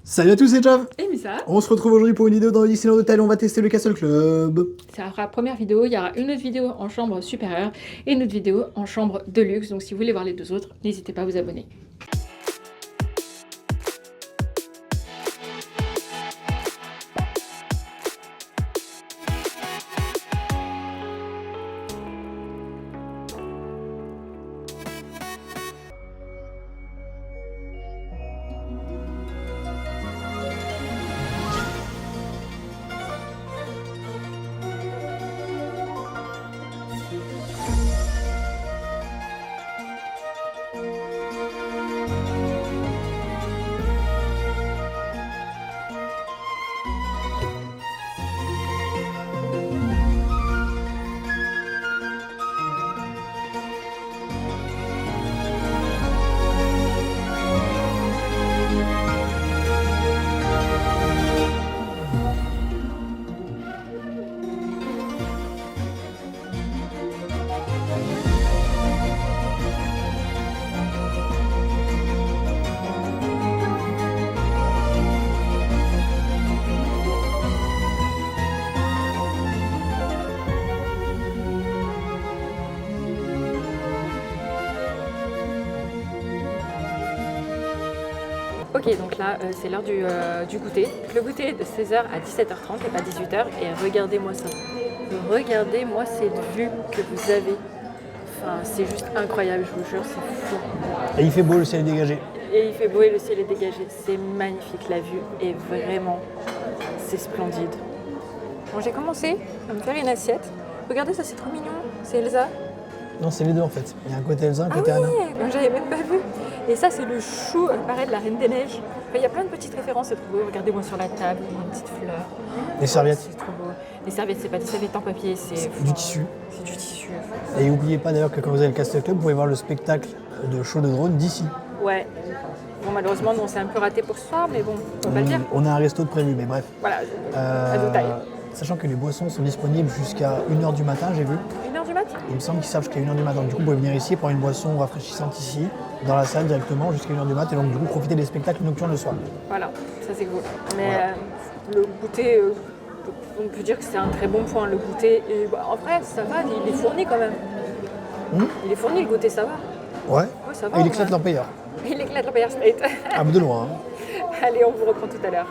Salut à tous, c'est Jav. Et Misa, On se retrouve aujourd'hui pour une vidéo dans Disneyland Hotel, on va tester le Castle Club. ça sera la première vidéo, il y aura une autre vidéo en chambre supérieure et une autre vidéo en chambre de luxe, donc si vous voulez voir les deux autres, n'hésitez pas à vous abonner. Ok, donc là, c'est l'heure du goûter. Le goûter est de 16h à 17h30 et pas 18h. Et regardez-moi ça. Regardez-moi cette vue que vous avez. Enfin, c'est juste incroyable, je vous jure, c'est fou. Et il fait beau, le ciel est dégagé. Et il fait beau et le ciel est dégagé. C'est magnifique, la vue est vraiment... C'est splendide. Bon, j'ai commencé à me faire une assiette. Regardez, ça c'est trop mignon. C'est Elsa. Non, c'est les deux en fait. Il y a un côté Elsa, un Ah côté Anna. oui, j'avais même pas vu. Et ça, c'est le chou, pareil, de la Reine des Neiges. Enfin, il y a plein de petites références, c'est trop beau. Regardez-moi sur la table, une petite fleur. Les serviettes. C'est trop beau. Les serviettes, c'est pas des serviettes en papier, c'est Du tissu. C'est du tissu. Et n'oubliez pas d'ailleurs que quand vous avez le Castle Club, vous pouvez voir le spectacle de show de drone d'ici. Ouais. Bon, malheureusement, non, c'est un peu raté pour ce soir, mais bon, on va le dire. On a un resto de prévu, mais bref. Voilà, à deux tailles. Sachant que les boissons sont disponibles jusqu'à 1h du matin, j'ai vu. 1h du mat? Il me semble qu'ils servent jusqu'à 1h du matin. Du coup, vous pouvez venir ici pour une boisson rafraîchissante ici, dans la salle directement, jusqu'à 1h du matin. Et donc, du coup, profiter des spectacles nocturnes le soir. Voilà, ça c'est cool. Mais Voilà. le goûter, on peut dire que c'est un très bon point. Le goûter, et, bah, en vrai, ça va, il est fourni quand même. Il est fourni, le goûter, ça va. Ouais. Ouais, ça va. Et il en éclate vrai. l'empayeur. Il éclate l'Empire State. Ah, mais de loin. Hein. Allez, on vous reprend tout à l'heure.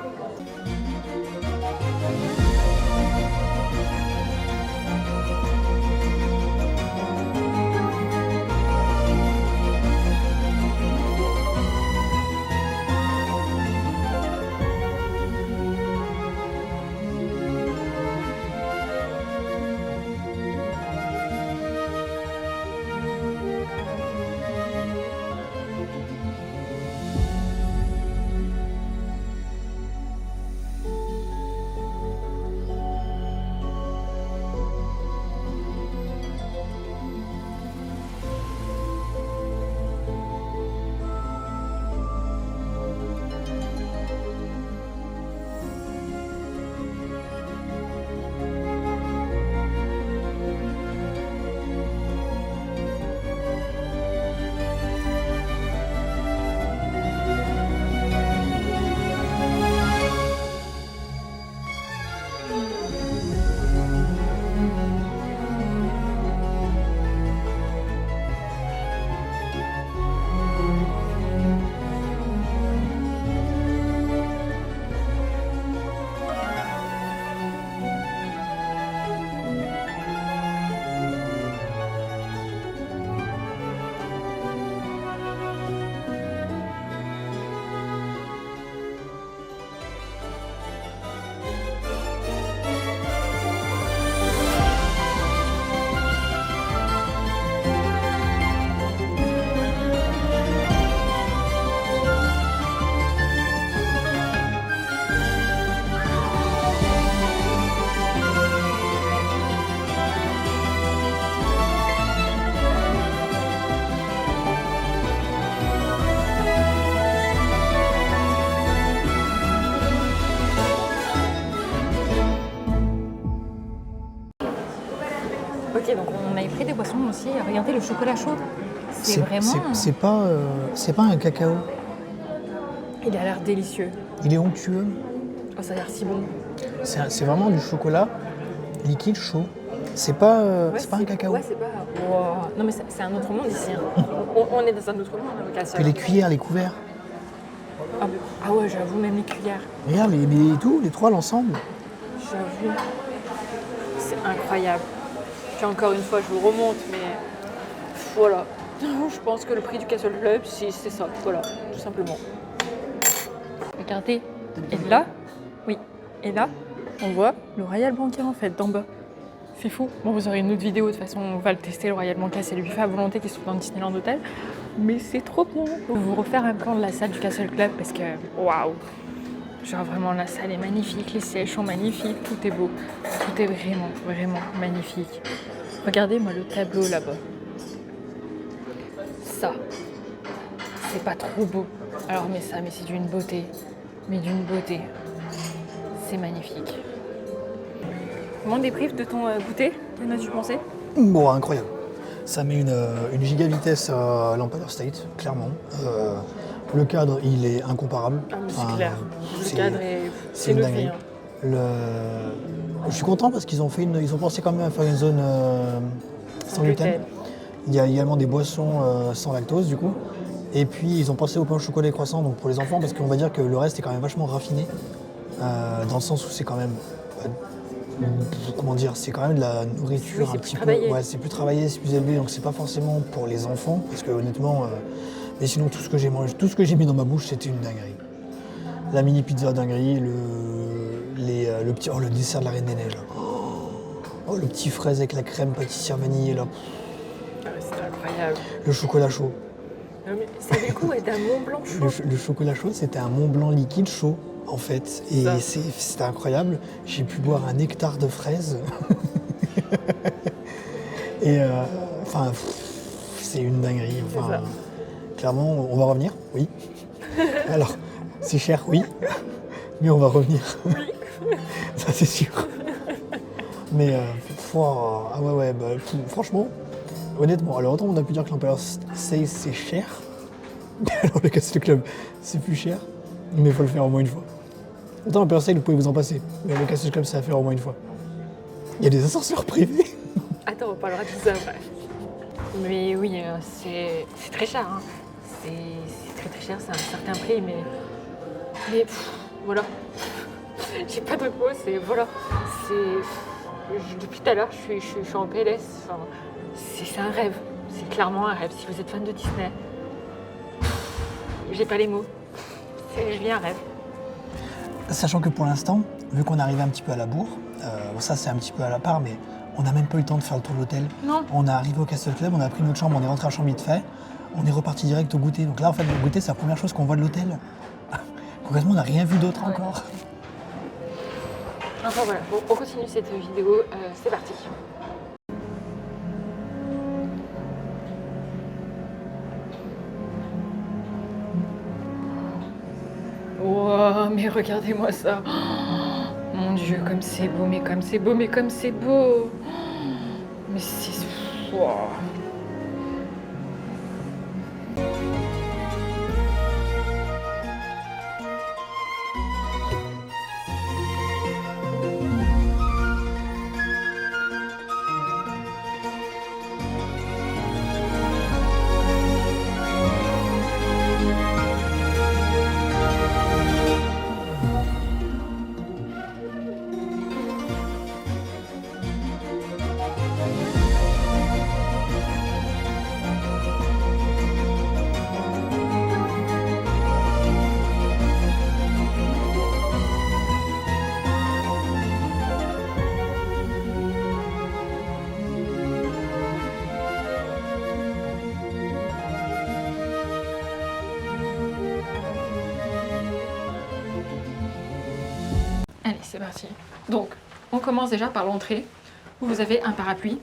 Ok, donc on avait pris des boissons aussi. Regardez le chocolat chaud. C'est vraiment. C'est pas un cacao. Il a l'air délicieux. Il est onctueux. Oh, ça a l'air si bon. C'est vraiment du chocolat liquide chaud. C'est pas, c'est pas un cacao. Ouais, c'est pas. Wow. Non, mais c'est un autre monde ici. Hein. On est dans un autre monde, hein, Cassel. Puis les cuillères, les couverts. Ah ouais, j'avoue, même les cuillères. Regarde, les trois l'ensemble. J'avoue. C'est incroyable. Puis encore une fois, je vous remonte, mais voilà. Je pense que le prix du Castle Club, c'est ça. Voilà, tout simplement. Regardez. Et là, oui. Et là, on voit le Royal Banquet en fait, d'en bas. C'est fou. Bon, vous aurez une autre vidéo, de toute façon, on va le tester, le Royal Banquet, c'est le buffet à volonté qui se trouve dans le Disneyland Hotel. Mais c'est trop bien. Je vais vous refaire un plan de la salle du Castle Club parce que, waouh! Genre vraiment, la salle est magnifique, les sièges sont magnifiques, tout est beau. Tout est vraiment, vraiment magnifique. Regardez-moi le tableau là-bas. Ça, c'est pas trop beau. Alors, mais c'est d'une beauté. Mais d'une beauté. C'est magnifique. Comment débrief de ton goûter? Qu'en as-tu pensé? Bon, incroyable. Ça met une giga vitesse à l'Empire State, clairement. Le cadre, il est incomparable. Ah, mais c'est clair. Le cadre est... C'est une une autre vie. dinguerie. Hein. Je suis content parce qu'ils ont pensé quand même à faire une zone sans gluten. Il y a également des boissons sans lactose du coup. Et puis ils ont pensé au pain au chocolat et croissant donc pour les enfants parce qu'on va dire que le reste est quand même vachement raffiné. Dans le sens où c'est quand même comment dire, c'est quand même de la nourriture oui, un petit peu. Ouais, c'est plus travaillé, c'est plus élevé, donc c'est pas forcément pour les enfants, parce que honnêtement, mais sinon tout ce que j'ai mangé, tout ce que j'ai mis dans ma bouche, c'était une dinguerie. La mini pizza dinguerie, le dessert de la Reine des Neiges. Là. Oh, le petit fraise avec la crème pâtissière vanillée là. Ah, c'est incroyable. Le chocolat chaud. C'est du coup d'un Mont Blanc chaud. Le chocolat chaud, c'était un Mont Blanc liquide chaud. En fait, et c'était incroyable. J'ai pu boire un nectar de fraises. Et enfin, c'est une dinguerie. Enfin, clairement, on va revenir, oui. Alors, c'est cher, oui, mais on va revenir. Oui. Ça, c'est sûr. Mais, ah ouais, bah, franchement, honnêtement, alors autant on a pu dire que l'Empire State c'est cher, mais alors le Castle Club c'est plus cher, mais il faut le faire au moins une fois. Autant l'Empire State vous pouvez vous en passer, mais le Castle Club c'est à faire au moins une fois. Il y a des ascenseurs privés. Attends, on parlera de tout ça après. Mais oui, c'est très cher. Hein. C'est très cher, c'est un certain prix, mais voilà. J'ai pas d'autres mots, voilà. Depuis tout à l'heure, je suis en PLS. Enfin, c'est un rêve. C'est clairement un rêve. Si vous êtes fan de Disney, j'ai pas les mots. Je vis un rêve. Sachant que pour l'instant, vu qu'on arrive un petit peu à la bourre, ça c'est un petit peu à la part, mais on n'a même pas eu le temps de faire le tour de l'hôtel. Non. On est arrivé au Castle Club, on a pris notre chambre, on est rentré à la chambre vite fait, on est reparti direct au goûter. Donc là, en fait, le goûter, c'est la première chose qu'on voit de l'hôtel. Concrètement, on n'a rien vu d'autre encore. Enfin voilà, bon, on continue cette vidéo, c'est parti. Wow, mais regardez-moi ça. Oh, mon Dieu, comme c'est beau, mais comme c'est beau, mais comme c'est beau. Mais c'est... Wow. Allez, c'est parti. Donc, on commence déjà par l'entrée, où vous avez un parapluie.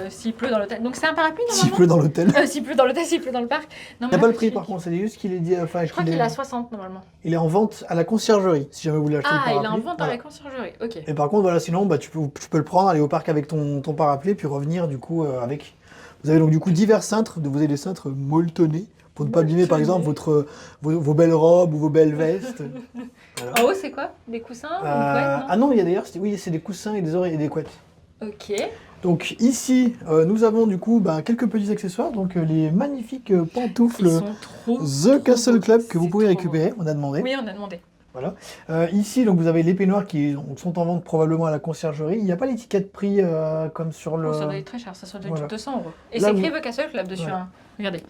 S'il pleut dans l'hôtel. Donc c'est un parapluie normalement. S'il pleut dans l'hôtel. S'il pleut dans l'hôtel, s'il pleut dans le parc. Il n'y a pas le prix par contre, c'est juste qu'il est dit. Je crois qu'il est à 60 normalement. Il est en vente à la conciergerie, si jamais vous voulez acheter le parapluie. Ah, il est en vente à la conciergerie, ok. Et par contre, voilà, sinon, bah, tu peux le prendre, aller au parc avec ton parapluie, puis revenir du coup avec. Vous avez donc du coup divers cintres, vous avez des cintres molletonnés, pour ne pas abîmer par exemple vos belles robes ou vos belles vestes. Voilà. En haut, c'est quoi? Des coussins ou une couette, non? Ah non, il y a d'ailleurs, oui, c'est des coussins et des oreilles et des couettes. Ok. Donc ici, nous avons du coup quelques petits accessoires, donc les magnifiques pantoufles Ils sont trop The Castle beaux. Club que vous C'est pouvez trop récupérer, on a demandé. Oui, on a demandé. Voilà. Ici, donc vous avez les peignoirs qui sont en vente probablement à la conciergerie. Il n'y a pas l'étiquette prix comme sur le. Oh, ça doit être très cher, ça doit être Voilà. 200 €. Et Là, c'est écrit vous- The Castle Club dessus. Ouais. Hein. Regardez.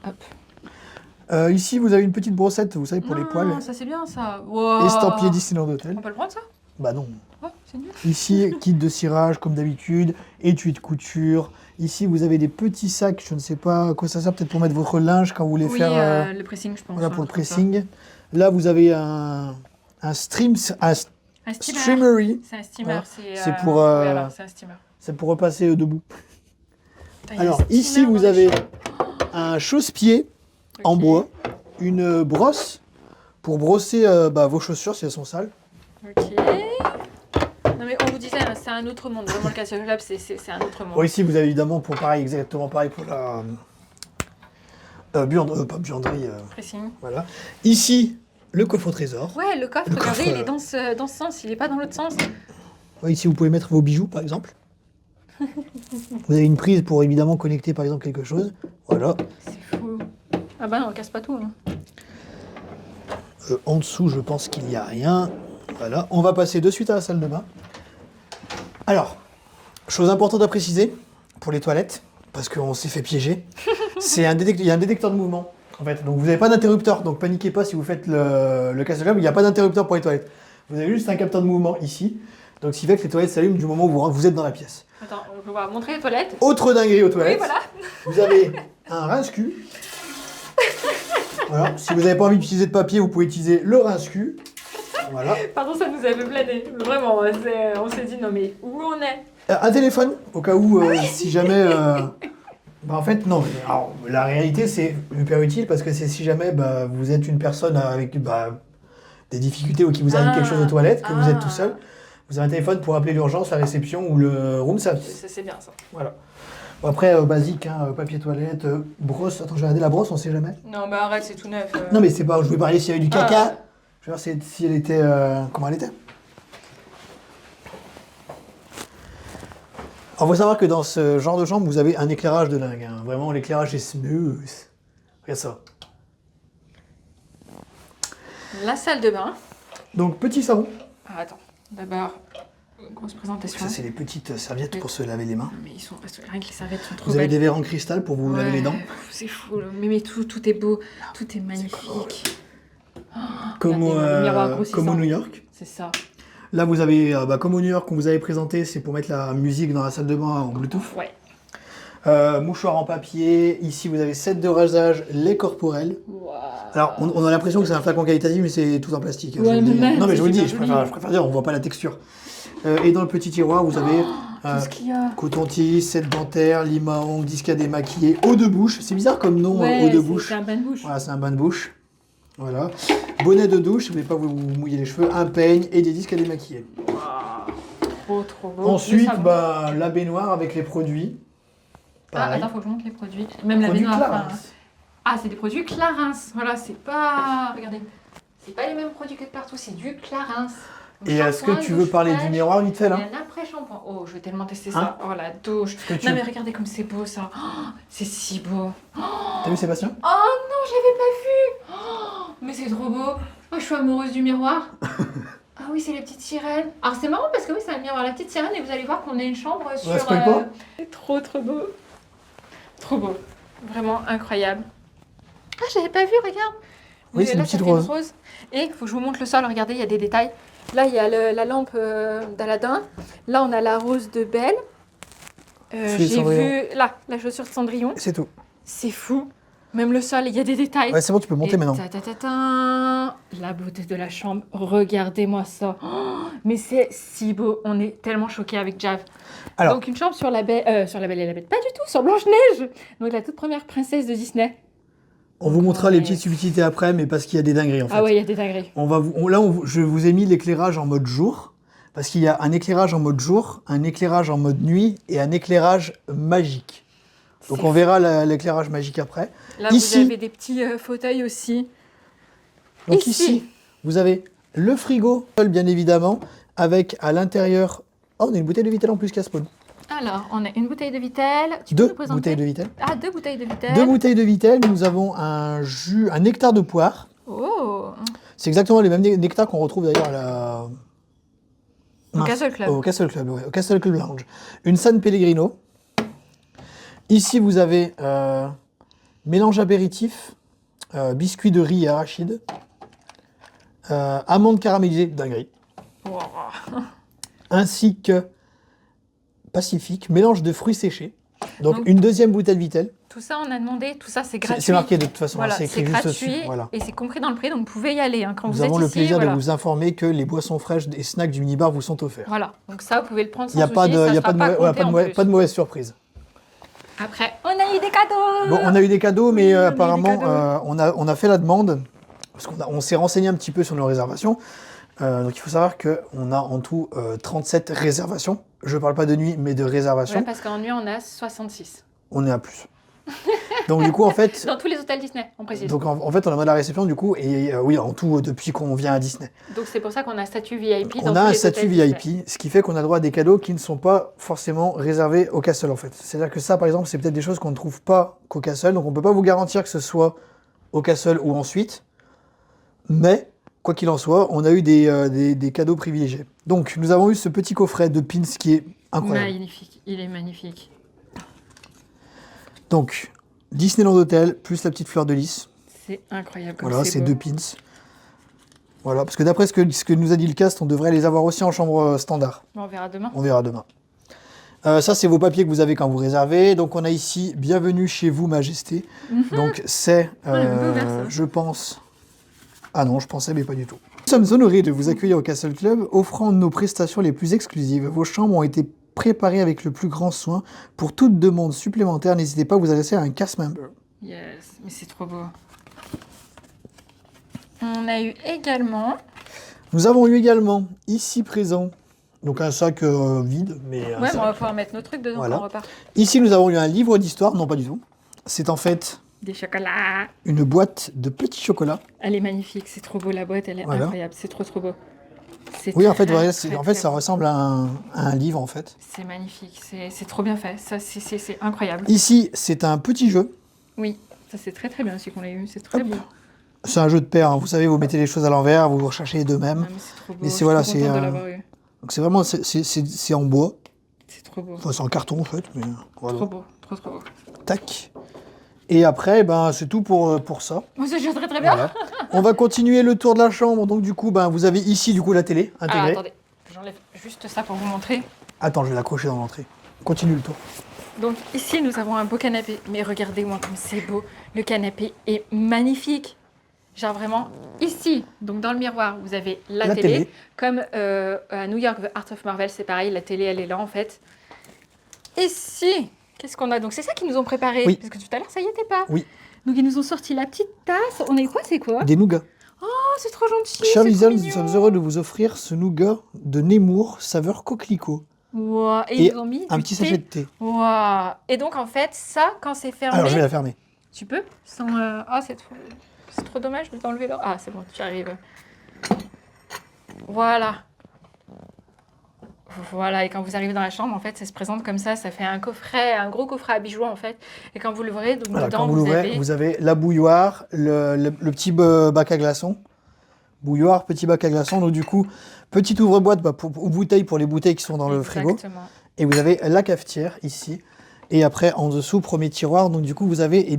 Hop. Ici, vous avez une petite brossette, vous savez, pour les poils. Ça c'est bien ça. Wow. Estampillé Disneyland Hotel. On peut le prendre ça? Bah non. Oh, c'est nul. Ici, kit de cirage comme d'habitude, étui de couture. Ici, vous avez des petits sacs, je ne sais pas à quoi ça sert, peut-être pour mettre votre linge quand vous voulez Oui, faire. le pressing, je pense. Voilà, un pour le truc comme ça. pressing. Là, vous avez un Un steamer. streamery. C'est un steamer. Voilà. C'est C'est pour, voilà, c'est un steamer. C'est pour repasser debout. Putain, il y a Alors, un steamer ici, dans vous les avez chambres. un chausse-pied en Ok. bois, une brosse pour brosser vos chaussures si elles sont sales. Ok. Non mais on vous disait, hein, c'est un autre monde. Vraiment le Castle Club, c'est un autre monde. Bon, ici, vous avez évidemment exactement pareil pour la pas buanderie. Pressing. Voilà. Ici, le coffre au trésor. Ouais, le coffre, Le regardez, coffre, il est dans ce sens, il est pas dans l'autre sens. Ouais, ici, vous pouvez mettre vos bijoux, par exemple. Vous avez une prise pour évidemment connecter, par exemple, quelque chose. Voilà. C'est fou. Ah bah non, on casse pas tout. Hein. En dessous, je pense qu'il n'y a rien. Voilà. On va passer de suite à la salle de bain. Alors, chose importante à préciser pour les toilettes, parce qu'on s'est fait piéger, il y a un détecteur de mouvement. En fait, donc vous n'avez pas d'interrupteur, donc paniquez pas si vous faites le Castle Club, il n'y a pas d'interrupteur pour les toilettes. Vous avez juste un capteur de mouvement ici, donc ce qui fait que les toilettes s'allument du moment où vous êtes dans la pièce. Attends, on va montrer les toilettes. Autre dinguerie aux Oui, toilettes, voilà. vous avez un rince-cul. Voilà. Si vous n'avez pas envie d'utiliser de papier, vous pouvez utiliser le rince-cul. Voilà. Pardon, ça nous avait plané. Vraiment, on s'est dit, non mais où on est? Un téléphone, au cas où, si jamais... en fait, non. Alors, la réalité, c'est hyper utile parce que c'est si jamais vous êtes une personne avec des difficultés ou qui vous arrive quelque chose aux toilettes, que vous êtes tout seul, vous avez un téléphone pour appeler l'urgence, la réception ou le room service. C'est bien ça. Voilà. Bon, après, basique, hein, papier toilette, brosse. Attends, je vais regarder la brosse, on sait jamais. Non, bah arrête, c'est tout neuf. Non, mais c'est pas... Je voulais parler s'il y avait du caca. Je veux voir si elle était... comment elle était. Alors, faut savoir que dans ce genre de chambre, vous avez un éclairage de dingue. Hein. Vraiment, l'éclairage est smooth. Regarde ça. La salle de bain. Donc, petit savon. Ah, attends, d'abord, grosse présentation. Ça, c'est les petites serviettes pour se laver les mains. Mais ils sont... Rien que les serviettes sont trop Vous avez belles. des verres en cristal pour vous laver les dents. C'est fou, mais tout est beau, tout est magnifique. Comme, Regardez, le miroir grossissant. comme au New York. C'est ça. Là, vous avez, comme au New York, qu'on vous avait présenté, c'est pour mettre la musique dans la salle de bain en Bluetooth. Ouais. Mouchoir en papier. Ici, vous avez set de rasage, lait corporel. Wow. Alors, on a l'impression que c'est un flacon qualitatif, mais c'est tout en plastique. Hein, Ouais, je vous le dis. mais Non, mais je vous le dis, super je préfère dire, on voit pas la texture. Et dans le petit tiroir, vous avez Tout ce qu'il y a. coton-tige, set dentaire, lime à ongles, disque à démaquiller, eau de bouche. C'est bizarre comme nom, eau de bouche. C'est un bain de bouche. Voilà, c'est un bain de bouche. Voilà. Bonnet de douche, si vous ne voulez pas vous mouiller les cheveux, un peigne et des disques à démaquiller. Trop beau. Ensuite, Le savon. la baignoire avec les produits. Ah, Pareil. attends, faut que je montre les produits. Même la Produits baignoire. Clarins. enfin, Ah, c'est des produits Clarins. Voilà, c'est pas. Regardez. C'est pas les mêmes produits que de partout, c'est du Clarins. Et est-ce que tu veux parler du miroir vite fait Il là y a un après-shampoing. Oh, je vais tellement tester Hein ça. Oh, la douche. que tu- Non, mais regardez comme c'est beau ça. Oh, c'est si beau. T'as vu Sébastien? Oh non, je l'avais pas vu. Oh, mais c'est trop beau. Oh, je suis amoureuse du miroir. Ah oui, c'est les petites sirènes. Alors c'est marrant parce que oui, c'est un miroir, la petite sirène, et vous allez voir qu'on a une chambre sur... spoil pas. C'est trop beau. Trop beau. Vraiment incroyable. Ah, j'avais pas vu, regarde. Oui, c'est Là, une ça petite fait rose. Et il faut que je vous montre le sol, regardez, il y a des détails. Là, il y a la lampe d'Aladin. Là, on a la rose de Belle. Celui de J'ai Cendrillon. vu, là, la chaussure de Cendrillon. C'est tout. C'est fou. Même le sol, il y a des détails. Ouais, c'est bon, tu peux monter Et maintenant. La beauté de la chambre, regardez-moi ça. Oh, mais c'est si beau, on est tellement choqués avec Jav. Alors. Donc une chambre sur la Belle et la Bête, pas du tout, sur Blanche-Neige. Donc la toute première princesse de Disney. On vous montrera les Ouais. petites subtilités après, mais parce qu'il y a des dingueries en fait. Ah ouais, il y a des dingueries. Je vous ai mis l'éclairage en mode jour, parce qu'il y a un éclairage en mode jour, un éclairage en mode nuit et un éclairage magique. Donc on verra l'éclairage magique après. Là, ici, vous avez des petits fauteuils aussi. donc ici, vous avez le frigo, bien évidemment, avec à l'intérieur... Oh, on a une bouteille de Vittel en plus, Caspawn. Alors, on a une bouteille de Vittel. Tu peux Deux nous présenter bouteilles de Vittel. Ah, 2 bouteilles de Vittel. 2 bouteilles de Vittel. Nous avons un jus, un nectar de poire. Oh. C'est exactement les mêmes nectars qu'on retrouve d'ailleurs à la... Au Castle Club. Au Castle Club, ouais, au Castle Club Lounge. Une San Pellegrino. Ici, vous avez mélange apéritif, biscuits de riz et arachide, amandes caramélisées, dinguerie, Wow. ainsi que Pacifique, mélange de fruits séchés. Donc, Donc, une deuxième bouteille Vittel. Tout ça, on a demandé. Tout ça, c'est gratuit. C'est marqué de toute façon, Voilà, c'est c'est écrit juste gratuit dessus. Voilà. et c'est compris dans le prix, donc vous pouvez y aller. Hein. Quand Nous vous êtes avons le ici, plaisir voilà. de vous informer que les boissons fraîches et snacks du minibar vous sont offerts. Voilà, donc ça, vous pouvez le prendre Il sans n'y a souci, pas de, ça il y a sera pas de, pas compté en plus. pas de mauvaise surprise. Après, on a eu des cadeaux. Bon, on a eu des cadeaux, mais Oui, on a eu des apparemment, cadeaux. on a fait la demande, parce qu'on s'est renseigné un petit peu sur nos réservations. Donc il faut savoir qu'on a en tout 37 réservations. Je ne parle pas de nuit, mais de réservations. Ouais, parce qu'en nuit, on a 66. On est à plus. Donc du coup, en fait... Dans tous les hôtels Disney, on précise. Donc en fait, on a demandé la réception, du coup, et oui, en tout, depuis qu'on vient à Disney. Donc c'est pour ça qu'on a un statut VIP dans On tous a un les statut hôtels VIP, Disney. ce qui fait qu'on a droit à des cadeaux qui ne sont pas forcément réservés au Castle, en fait. C'est-à-dire que ça, par exemple, c'est peut-être des choses qu'on ne trouve pas qu'au Castle, donc on ne peut pas vous garantir que ce soit au Castle ou ensuite, mais, quoi qu'il en soit, on a eu des cadeaux privilégiés. Donc, nous avons eu ce petit coffret de pins qui est incroyable. Magnifique, il est magnifique. Donc, Disneyland Hotel, plus la petite fleur de lys. C'est incroyable comme Voilà, c'est c'est beau. 2 pins. Voilà, parce que d'après ce que nous a dit le cast, on devrait les avoir aussi en chambre standard. Bon, on verra demain. On verra demain. Ça, c'est vos papiers que vous avez quand vous réservez. Donc, on a ici « Bienvenue chez vous, Majesté ». Donc, c'est, on a bien ouvert, ça. je pense... Ah non, je pensais, mais pas du tout. Nous sommes honorés de vous accueillir au Castle Club, offrant nos prestations les plus exclusives. Vos chambres ont été préparées avec le plus grand soin. Pour toute demande supplémentaire, n'hésitez pas à vous adresser à un cast member. Yes, mais c'est trop beau. On a eu également... Nous avons eu également, ici présent, donc un sac vide, mais un Ouais, mais sac. on va pouvoir mettre nos trucs dedans Voilà. quand on repart. Ici, nous avons eu un livre d'histoire, non pas du tout. C'est en fait Des chocolats. une boîte de petits chocolats. Elle est magnifique, c'est trop beau la boîte, elle est Voilà. incroyable, c'est trop beau. C'est Oui, en fait, très, voilà, très, en fait très ça beau. ressemble à un livre, en fait. C'est magnifique, c'est trop bien fait, ça c'est incroyable. Ici, c'est un petit jeu. Oui, ça c'est très très bien aussi qu'on l'a eu, c'est très Hop. beau. C'est un jeu de paire, hein. Vous savez, vous mettez les choses à l'envers, vous recherchez les deux mêmes. Ah, mais c'est trop beau, Mais je c'est suis voilà, trop c'est contente de l'avoir eu. donc c'est vraiment c'est en bois. C'est trop beau, Enfin, c'est en carton en fait, mais voilà. trop beau, trop beau. Tac. Et après, ben c'est tout pour ça. Moi c'est déjà très très bien. Voilà. On va continuer le tour de la chambre. Donc du coup, ben vous avez ici du coup la télé Alors intégrée. attendez, j'enlève juste ça pour vous montrer. Attends, je vais l'accrocher dans l'entrée. Continue le tour. Donc ici nous avons un beau canapé, mais regardez-moi comme c'est beau. Le canapé est magnifique. Genre vraiment ici, donc dans le miroir, vous avez la télé. Comme à New York, The Art of Marvel, c'est pareil, la télé elle est là en fait. Ici, qu'est-ce qu'on a? Donc c'est ça qu'ils nous ont préparé. Oui. Parce que tout à l'heure ça y était pas. Oui. Donc ils nous ont sorti la petite tasse. On est quoi? C'est quoi? Des nougats. Oh, c'est trop gentil. Chers c'est Lizel, trop nous mignon. sommes heureux de vous offrir ce nougat de Nemours, saveur coquelicot. Wow. Et Et ils nous ont mis un du petit thé. sachet de thé. Wow. Et donc en fait, ça, quand c'est fermé, Alors je vais la fermer. tu peux sans. Ah, c'est trop dommage de t'enlever là. Ah, c'est bon, tu arrives. Voilà. Voilà, et quand vous arrivez dans la chambre, en fait, ça se présente comme ça fait un coffret, un gros coffret à bijoux, en fait. Et quand vous l'ouvrez, donc Voilà, dedans, quand vous vous l'ouvrez, avez... vous avez la bouilloire, le petit bac à glaçons. Bouilloire, petit bac à glaçons. Donc du coup, petite ouvre-boîte aux bouteilles pour les bouteilles qui sont dans le frigo. Exactement. Et vous avez la cafetière ici. Et après, en dessous, premier tiroir. Donc du coup, vous avez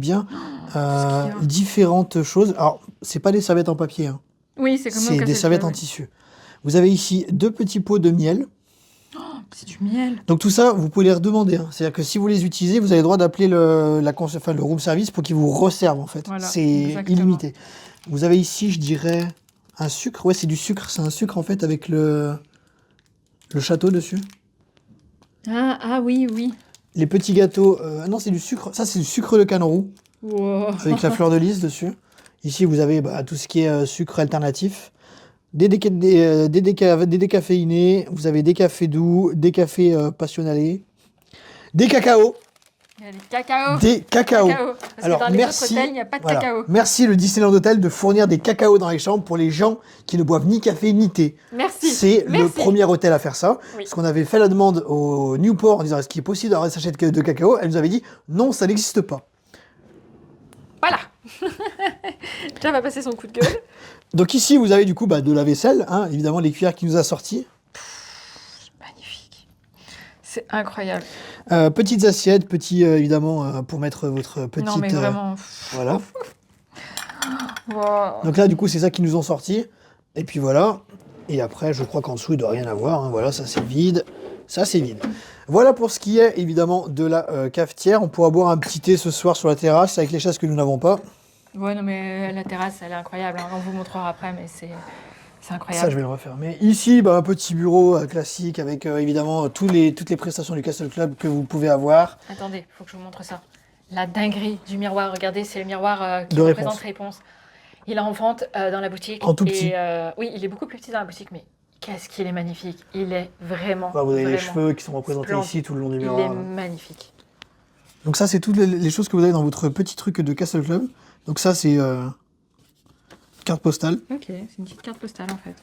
différentes choses. Alors, c'est pas des serviettes en papier, hein. Oui, c'est comme au C'est des Castle serviettes Club, en tissu. Vous avez ici 2 petits pots de miel. C'est du miel. Donc tout ça, vous pouvez les redemander, hein. C'est-à-dire que si vous les utilisez, vous avez le droit d'appeler le room service pour qu'ils vous resservent en fait. Voilà, c'est exactement. illimité. Vous avez ici, je dirais, un sucre. Ouais, c'est du sucre. C'est un sucre en fait avec le château dessus. Ah oui, oui. Les petits gâteaux. Non, c'est du sucre. Ça, c'est du sucre de canne roux Wow. avec la fleur de lys dessus. Ici, vous avez tout ce qui est sucre alternatif. Des décaféinés, vous avez des cafés doux, des cafés passionnalés, des cacao. Il y a des cacao. Des cacao. Parce que dans les autres hôtels, il n'y a pas de cacao. Merci le Disneyland Hotel de fournir des cacao dans les chambres pour les gens qui ne boivent ni café ni thé. Merci. C'est le premier hôtel à faire ça. Oui. Parce qu'on avait fait la demande au Newport en disant est-ce qu'il est possible d'avoir des sachets de cacao. Elle nous avait dit non, ça n'existe pas. Voilà. Déjà va passer son coup de gueule. Donc ici, vous avez du coup de la vaisselle, hein, évidemment les cuillères qui nous a sorties. Magnifique. C'est incroyable. Petites assiettes, évidemment pour mettre votre petite... Non mais vraiment. Voilà. Wow. Donc là, du coup, c'est ça qui nous ont sorti. Et puis voilà. Et après, je crois qu'en dessous, il ne doit rien avoir. Hein. Voilà, ça c'est vide. Ça c'est vide. Voilà pour ce qui est évidemment de la cafetière. On pourra boire un petit thé ce soir sur la terrasse avec les chaises que nous n'avons pas. Ouais, non mais la terrasse, elle est incroyable. Hein. On vous montrera après, mais c'est incroyable. Ça, je vais le refermer. Ici, un petit bureau classique avec évidemment toutes les prestations du Castle Club que vous pouvez avoir. Attendez, il faut que je vous montre ça. La dinguerie du miroir. Regardez, c'est le miroir qui De représente Réponse. Il est en vente dans la boutique. En tout petit. Oui, il est beaucoup plus petit dans la boutique, mais qu'est-ce qu'il est magnifique. Il est vraiment, Vous avez vraiment les cheveux qui sont représentés splendide. ici tout le long du Il miroir. est magnifique. Donc ça, c'est toutes les choses que vous avez dans votre petit truc de Castle Club. Donc ça, c'est carte postale. Ok, c'est une petite carte postale en fait.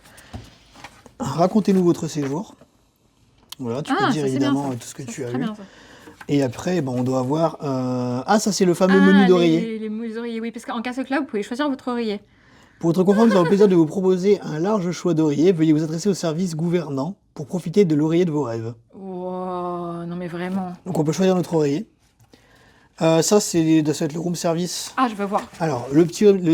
Racontez-nous votre séjour. Voilà, tu peux dire ça, évidemment bien, ça. tout ce que Ça, tu c'est as très eu. bien, ça. Et après, on doit avoir... Ah, ça, c'est le fameux menu d'oreiller. Les menus d'oreiller, oui, parce qu'en Castle Club, vous pouvez choisir votre oreiller. Pour votre confort, nous avons le plaisir de vous proposer un large choix d'oreillers. Veuillez vous adresser au service gouvernant pour profiter de l'oreiller de vos rêves. Wow, non mais vraiment. Donc, on peut choisir notre oreiller. Ça, ça va être le room service. Ah, je veux voir. Alors, le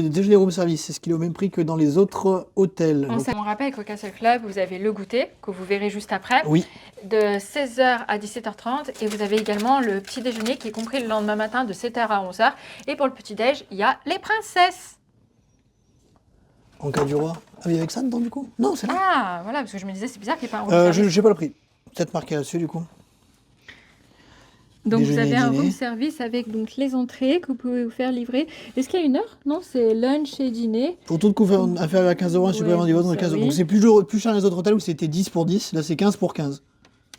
déjeuner room service, est-ce qu'il est au même prix que dans les autres hôtels? On rappelle qu'au Castle Club, vous avez le goûter, que vous verrez juste après, Oui. de 16h à 17h30. Et vous avez également le petit déjeuner qui est compris le lendemain matin de 7h à 11h. Et pour le petit déj, il y a les princesses. En cas du roi. Ah, mais avec ça dedans, du coup? Non, c'est là. Ah, voilà, parce que je me disais, c'est bizarre qu'il n'y ait pas un room service. J'ai pas le prix. Peut-être marqué là-dessus, du coup. Donc vous Déjeuner, avez un dîner. room service avec donc les entrées que vous pouvez vous faire livrer. Est-ce qu'il y a une heure? Non, c'est lunch et dîner. Pour toute conférence inférieure à 15 € un supplément du vote dans le ça, 15 €. oui. Donc c'est plus cher que les autres hôtels où c'était 10 pour 10. Là, c'est 15 pour 15.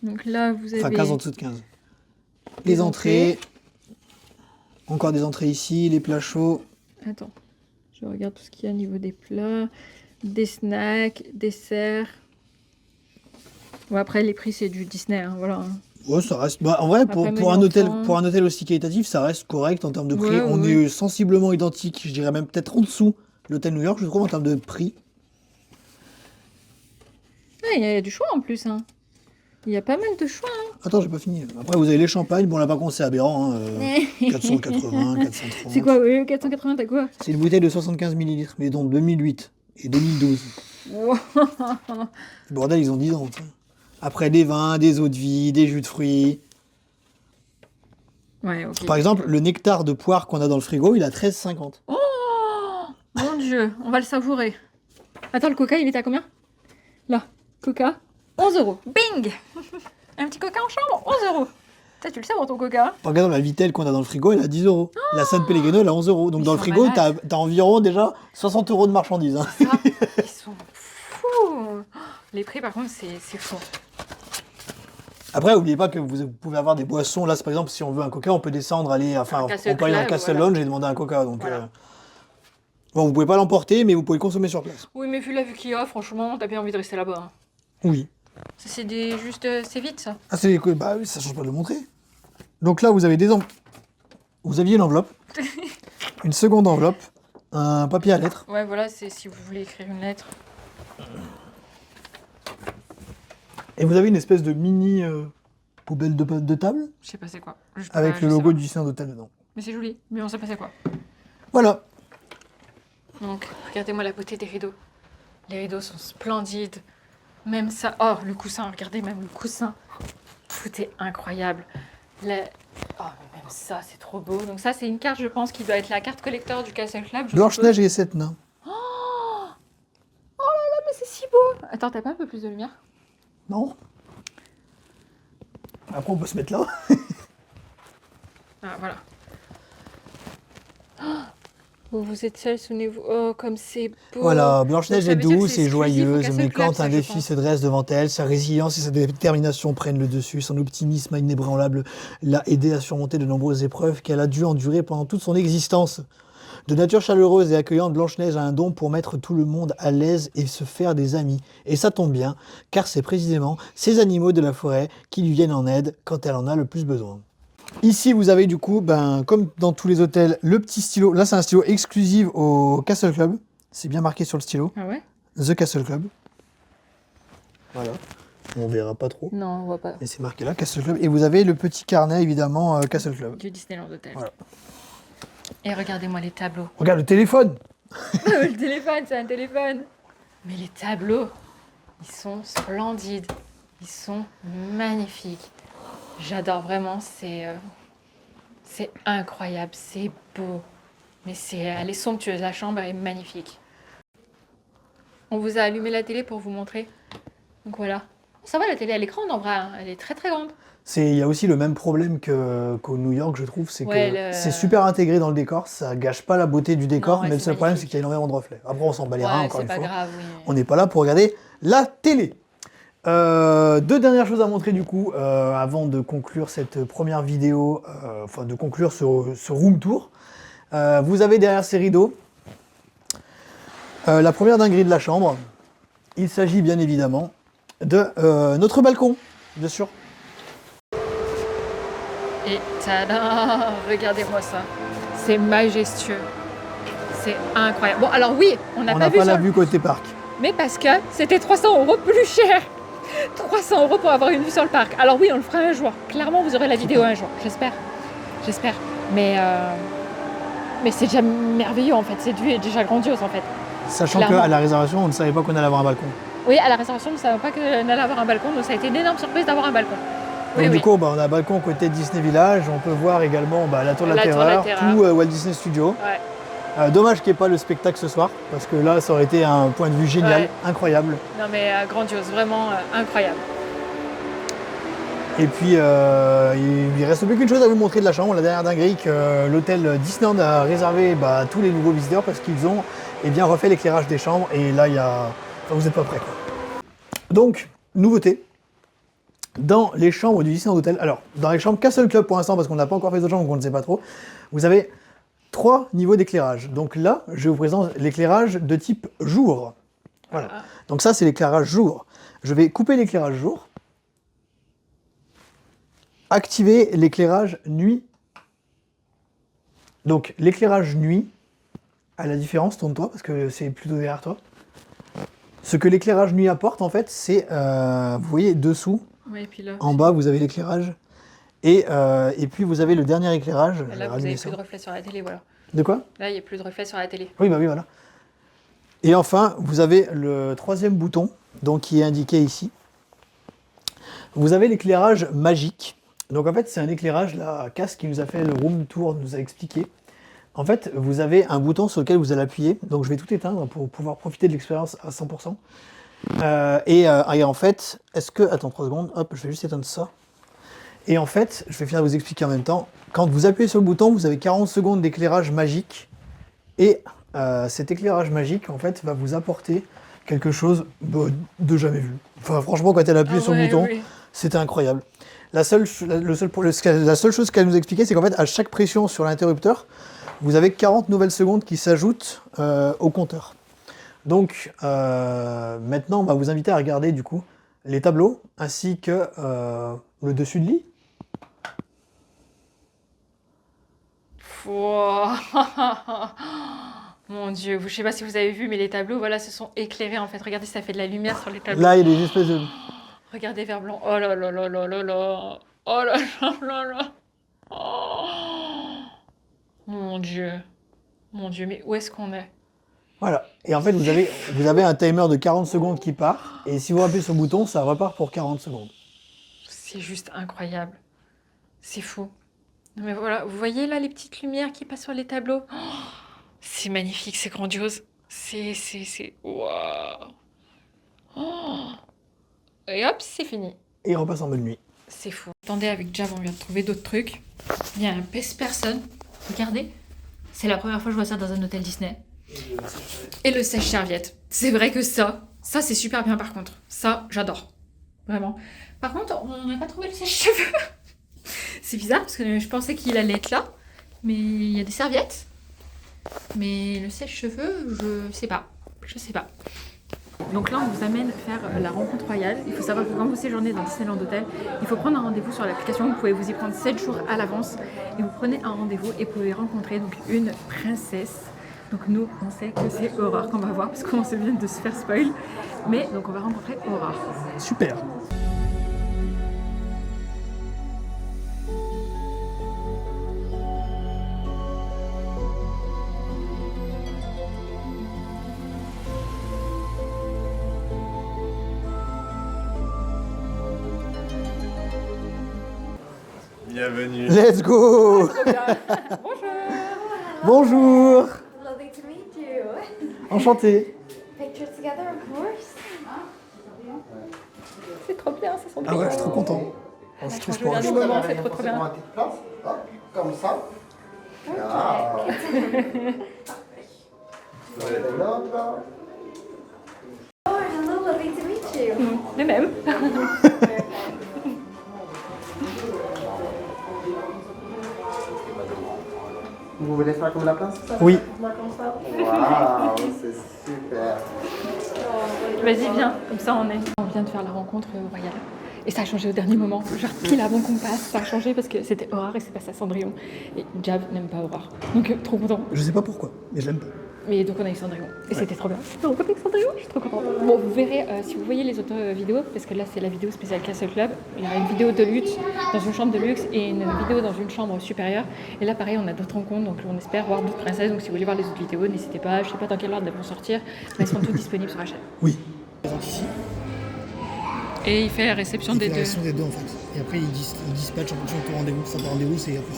Donc là, vous avez... Enfin, 15 en dessous de 15. Les entrées. Encore des entrées ici, les plats chauds. Attends, je regarde tout ce qu'il y a au niveau des plats, des snacks, desserts. Bon, après, les prix, c'est du Disney, hein, voilà. Ouais, ça reste. En vrai, Après, pour un enfant. hôtel aussi qualitatif, ça reste correct en termes de prix. Ouais, On ouais. est sensiblement identique, je dirais même peut-être en dessous de l'hôtel New York, je trouve, en termes de prix. Ah, il y a du choix en plus, hein. Il y a pas mal de choix, hein. Attends, j'ai pas fini. Après, vous avez les champagnes. Bon, là, par contre, c'est aberrant. Hein, 480, 430. C'est quoi, 480, t'as quoi? C'est une bouteille de 75 ml, mais dont 2008 et 2012. Wow. Le bordel, ils ont 10 ans. T'sais. Après, des vins, des eaux de vie, des jus de fruits. Ouais, ok. Par exemple, le nectar de poire qu'on a dans le frigo, il a 13,50. Oh mon dieu, on va le savourer. Attends, le coca, il est à combien? Là, coca, 11 €. Bing. Un petit coca en chambre, 11 €. Ça, tu le sais, ton coca. Par exemple, la Vitelle qu'on a dans le frigo, elle a 10 €. La San Pellegrino, elle a 11 €. Donc Ils dans le sont frigo, malades. t'as environ déjà 60 € de marchandises. Hein. Ça, ils sont fous. Les prix, par contre, c'est fou. Après, n'oubliez pas que vous pouvez avoir des boissons. Là, par exemple, si on veut un coca, on peut descendre, aller, enfin, Castle on peut aller dans le Club, Castle voilà. Lounge et demander un coca. Donc, Voilà. bon, vous pouvez pas l'emporter, mais vous pouvez le consommer sur place. Oui, mais vu la vue qu'il y a, franchement, t'as bien envie de rester là-bas. Hein. Oui. Ça, c'est juste, c'est vite, ça. Ah, c'est bah oui, ça change pas de le montrer. Donc là, vous avez vous aviez une enveloppe, une seconde enveloppe, un papier à lettres. Ouais, voilà, c'est si vous voulez écrire une lettre. Et vous avez une espèce de mini poubelle de table Je sais pas c'est quoi. avec le logo du Disneyland Hotel dedans. Mais c'est joli, mais on sait pas c'est quoi. Voilà. Donc, regardez-moi la beauté des rideaux. Les rideaux sont splendides. Même ça. Oh, le coussin, regardez même le coussin. Tout est incroyable. Oh, mais même ça, c'est trop beau. Donc, ça, c'est une carte, je pense, qui doit être la carte collector du Castle Club. Blanche-Neige et les 7 nains. Oh là là, mais c'est si beau. Attends, t'as pas un peu plus de lumière? Non. Après, on peut se mettre là. Ah, voilà. Vous êtes seul, souvenez-vous. Oh, comme c'est beau. Voilà, Blanche-Neige Donc, ça est veut dire que douce c'est et exclusif au joyeuse, Castle mais Club, quand ça, un je défi pense. se dresse devant elle, sa résilience et sa détermination prennent le dessus. Son optimisme inébranlable l'a aidé à surmonter de nombreuses épreuves qu'elle a dû endurer pendant toute son existence. De nature chaleureuse et accueillante, Blanche-Neige a un don pour mettre tout le monde à l'aise et se faire des amis. Et ça tombe bien, car c'est précisément ces animaux de la forêt qui lui viennent en aide quand elle en a le plus besoin. Ici, vous avez du coup, comme dans tous les hôtels, le petit stylo. Là, c'est un stylo exclusif au Castle Club. C'est bien marqué sur le stylo. Ah ouais? The Castle Club. Voilà. On verra pas trop. Non, on voit pas. Et c'est marqué là, Castle Club. Et vous avez le petit carnet, évidemment, Castle Club. Du Disneyland Hotel. Voilà. Et regardez-moi les tableaux. Regarde le téléphone. Le téléphone, c'est un téléphone. Mais les tableaux, ils sont splendides. Ils sont magnifiques. J'adore vraiment, c'est incroyable, c'est beau. Mais elle est somptueuse, la chambre est magnifique. On vous a allumé la télé pour vous montrer. Donc voilà. Ça va, la télé, elle est grande en vrai, hein. Elle est très très grande. Il y a aussi le même problème qu'au New York, je trouve, c'est Ouais, que c'est super intégré dans le décor, ça gâche pas la beauté du décor, Non, ouais, mais le c'est seul problème, c'est magnifique. qu'il y a énormément de reflets. Après, on s'en bat les reins, Ouais, encore c'est une pas fois. grave, oui. On n'est pas là pour regarder la télé. Deux dernières choses à montrer du coup, avant de conclure cette première vidéo, enfin de conclure ce room tour. Vous avez derrière ces rideaux la première dinguerie de la chambre. Il s'agit bien évidemment de notre balcon, bien sûr. Et tada, regardez-moi ça. C'est majestueux. C'est incroyable. Bon, alors oui, on n'a On pas n'a vu pas la sur- vue côté parc. Mais parce que c'était 300 € plus cher. 300 € pour avoir une vue sur le parc. Alors oui, on le fera un jour. Clairement, vous aurez la vidéo un jour. J'espère. J'espère. Mais c'est déjà merveilleux en fait. Cette vue est déjà grandiose en fait. Sachant Clairement. qu'à la réservation, on ne savait pas qu'on allait avoir un balcon. Oui, à la réservation, nous ne savions pas qu'on allait avoir un balcon. Donc ça a été une énorme surprise d'avoir un balcon. Donc Oui, du oui. coup, on a un balcon côté Disney Village. On peut voir également la Tour de la La Tour de la Terreur, Terreur. tout Walt Disney Studio. Ouais. Dommage qu'il n'y ait pas le spectacle ce soir, parce que là, ça aurait été un point de vue génial, Ouais. incroyable. Non mais grandiose, vraiment incroyable. Et puis, il reste plus qu'une chose à vous montrer de la chambre, la dernière dinguerie que l'hôtel Disneyland a réservé à tous les nouveaux visiteurs, parce qu'ils ont refait l'éclairage des chambres, et là, vous n'êtes pas prêts, quoi. Donc, nouveauté, dans les chambres du Disneyland Hotel, alors, dans les chambres Castle Club pour l'instant, parce qu'on n'a pas encore fait d'autres chambres, donc on ne sait pas trop, vous avez 3 niveaux d'éclairage. Donc là, je vous présente l'éclairage de type jour. Voilà. Donc ça, c'est l'éclairage jour. Je vais couper l'éclairage jour. Activer l'éclairage nuit. Donc l'éclairage nuit, à la différence, tourne-toi parce que c'est plutôt derrière toi. Ce que l'éclairage nuit apporte, en fait, c'est, vous voyez, dessous, Oui, et puis là, en bas, vous avez l'éclairage. Et puis vous avez le dernier éclairage. Je vais là vous rallumer n'avez ça. plus de reflets sur la télé, voilà. De quoi? Là, il n'y a plus de reflets sur la télé. Oui, oui, voilà. Et enfin, vous avez le troisième bouton, donc qui est indiqué ici. Vous avez l'éclairage magique. Donc en fait, c'est un éclairage, la Cass qui nous a fait le room tour nous a expliqué. En fait, vous avez un bouton sur lequel vous allez appuyer. Donc je vais tout éteindre pour pouvoir profiter de l'expérience à 100%. Et en fait, Attends 3 secondes, hop, je vais juste éteindre ça. Et en fait, je vais finir de vous expliquer en même temps. Quand vous appuyez sur le bouton, vous avez 40 secondes d'éclairage magique. Et cet éclairage magique, en fait, va vous apporter quelque chose de jamais vu. Enfin, franchement, quand elle a appuyé sur le bouton, c'était incroyable. La seule chose qu'elle nous expliquait, c'est qu'en fait, à chaque pression sur l'interrupteur, vous avez 40 nouvelles secondes qui s'ajoutent au compteur. Donc, maintenant, on va vous inviter à regarder, du coup, les tableaux, ainsi que le dessus de lit. Wow. Mon Dieu, je sais pas si vous avez vu, mais les tableaux, voilà, se sont éclairés en fait. Regardez, ça fait de la lumière sur les tableaux. Là, il y a des espèces de... Regardez vers blanc. Oh là là là là là là. Oh là là là là. Oh. Mon Dieu. Mon Dieu, mais où est-ce qu'on est? Voilà. Et en fait, vous avez un timer de 40 secondes qui part. Et si vous appuyez sur le bouton, ça repart pour 40 secondes. C'est juste incroyable. C'est fou. Non mais voilà, vous voyez là les petites lumières qui passent sur les tableaux? Oh, c'est magnifique, c'est grandiose. C'est... Waouh. Oh. Et hop, c'est fini. Et il repasse en mode nuit. C'est fou. Attendez, avec Jav, on vient de trouver d'autres trucs. Il y a un pèse-personne. Regardez. C'est la première fois que je vois ça dans un hôtel Disney. Et le sèche-serviette. C'est vrai que ça c'est super bien par contre. Ça, j'adore. Vraiment. Par contre, on n'a pas trouvé le sèche-cheveux. C'est bizarre parce que je pensais qu'il allait être là. Mais il y a des serviettes. Mais le sèche-cheveux, je sais pas. Je sais pas. Donc là, on vous amène faire la rencontre royale. Il faut savoir que quand vous séjournez dans Disneyland Hotel, il faut prendre un rendez-vous sur l'application. Vous pouvez vous y prendre 7 jours à l'avance. Et vous prenez un rendez-vous et vous pouvez rencontrer donc une princesse. Donc nous, on sait que c'est Aurore qu'on va voir parce qu'on se vient de se faire spoil. Mais donc on va rencontrer Aurore. Super. Bienvenue. Let's go. Bonjour. Lovely to meet you. Enchanté. Picture together, of course. C'est trop bien, ça sent Ah ouais, je suis trop content. Oh, je suis trop Je regarde sportif. le moment, c'est trop bien. Comme ça. Ah. Oh, hello, lovely to meet you. De même. Vous voulez faire comme la place? Oui. Waouh, c'est super. Vas-y, viens, comme ça on est. On vient de faire la rencontre royale. Et ça a changé au dernier moment. Genre pile avant qu'on passe, ça a changé parce que c'était Aurore et c'est passé à Cendrillon. Et Jav n'aime pas Aurore. Donc trop content. Je sais pas pourquoi, mais je l'aime pas. Mais donc on a eu Cendrillon. Et c'était trop bien. On rencontre avec Cendrillon, je suis trop contente. Bon, vous verrez, si vous voyez les autres vidéos, parce que là c'est la vidéo spéciale Castle Club, il y a une vidéo de luxe dans une chambre de luxe et une vidéo dans une chambre supérieure. Et là pareil, on a d'autres rencontres, donc on espère voir d'autres princesses. Donc si vous voulez voir les autres vidéos, n'hésitez pas. Je sais pas dans quelle ordre elles vont sortir, mais elles seront toutes disponibles sur la chaîne. Oui. Présente ici. Et il fait la réception des deux. Déclaration des deux en fait. Et après ils dispatchent en fonction de ton rendez-vous. Ça par rendez-vous, c'est en plus.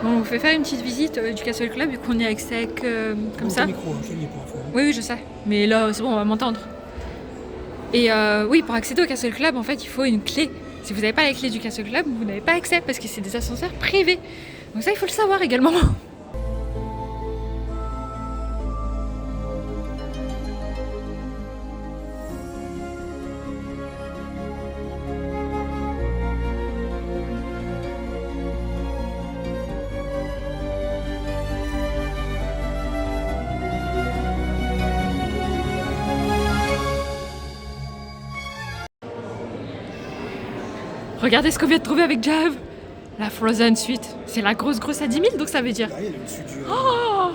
Bon, on vous fait faire une petite visite du Castle Club vu qu'on y a accès comme ça. Micro, je te le dis pour info. Oui, oui, je sais. Mais là, c'est bon, on va m'entendre. Et oui, pour accéder au Castle Club, en fait, il faut une clé. Si vous n'avez pas la clé du Castle Club, vous n'avez pas accès parce que c'est des ascenseurs privés. Donc ça, il faut le savoir également. Regardez ce qu'on vient de trouver avec Jav. La Frozen Suite. C'est la grosse à 10 000, donc ça veut dire. Ah, il y a le dessus du. Oh,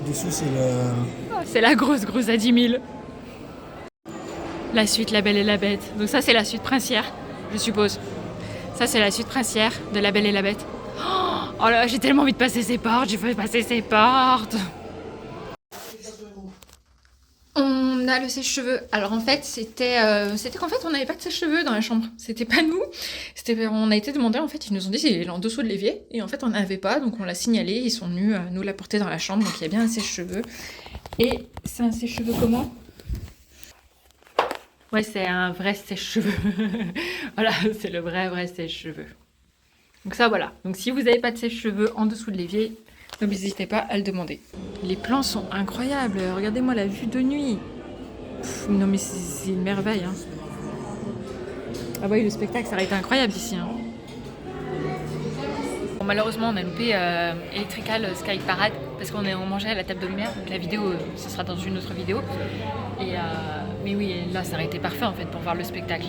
Dessous, c'est le. c'est la grosse à 10 000. La suite La Belle et la Bête. Donc ça, c'est la suite princière, je suppose. Ça, c'est la suite princière de La Belle et la Bête. Oh là, j'ai tellement envie de passer ces portes. J'ai fait passer ces portes. On a le sèche-cheveux. Alors en fait, c'était qu'en fait, on n'avait pas de sèche-cheveux dans la chambre. C'était pas nous. On a été demandé, en fait, ils nous ont dit qu'il est en dessous de l'évier. Et en fait, on n'avait pas, donc on l'a signalé. Ils sont venus nous l'apporter dans la chambre. Donc il y a bien un sèche-cheveux. Et c'est un sèche-cheveux comment? Ouais, c'est un vrai sèche-cheveux. Voilà, c'est le vrai sèche-cheveux. Donc ça, voilà. Donc si vous n'avez pas de sèche-cheveux en dessous de l'évier, n'hésitez pas à le demander. Les plans sont incroyables. Regardez-moi la vue de nuit. Pff, non mais c'est une merveille. Hein. Ah oui, le spectacle, ça aurait été incroyable ici. Hein. Bon, malheureusement, on a loupé Electrical Sky Parade parce qu'on mangeait à la table de lumière. Donc la vidéo, ce sera dans une autre vidéo. Mais oui, là, ça aurait été parfait en fait pour voir le spectacle.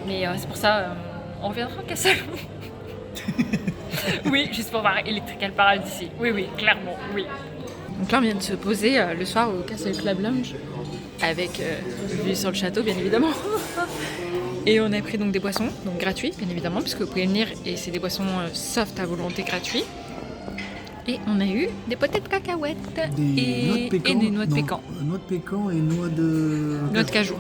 Mais c'est pour ça, on reviendra en Castle. Oui, juste pour voir Electrical Parade ici. Oui, clairement, oui. Donc là, on vient de se poser le soir au Castle Club Lounge avec vue sur le château, bien évidemment. Et on a pris donc des boissons, donc gratuits, bien évidemment, puisque vous pouvez venir et c'est des boissons soft à volonté gratuits. Et on a eu des potées de cacahuètes et des noix de pécan. Noix de pécan et noix de. Noix de cajou.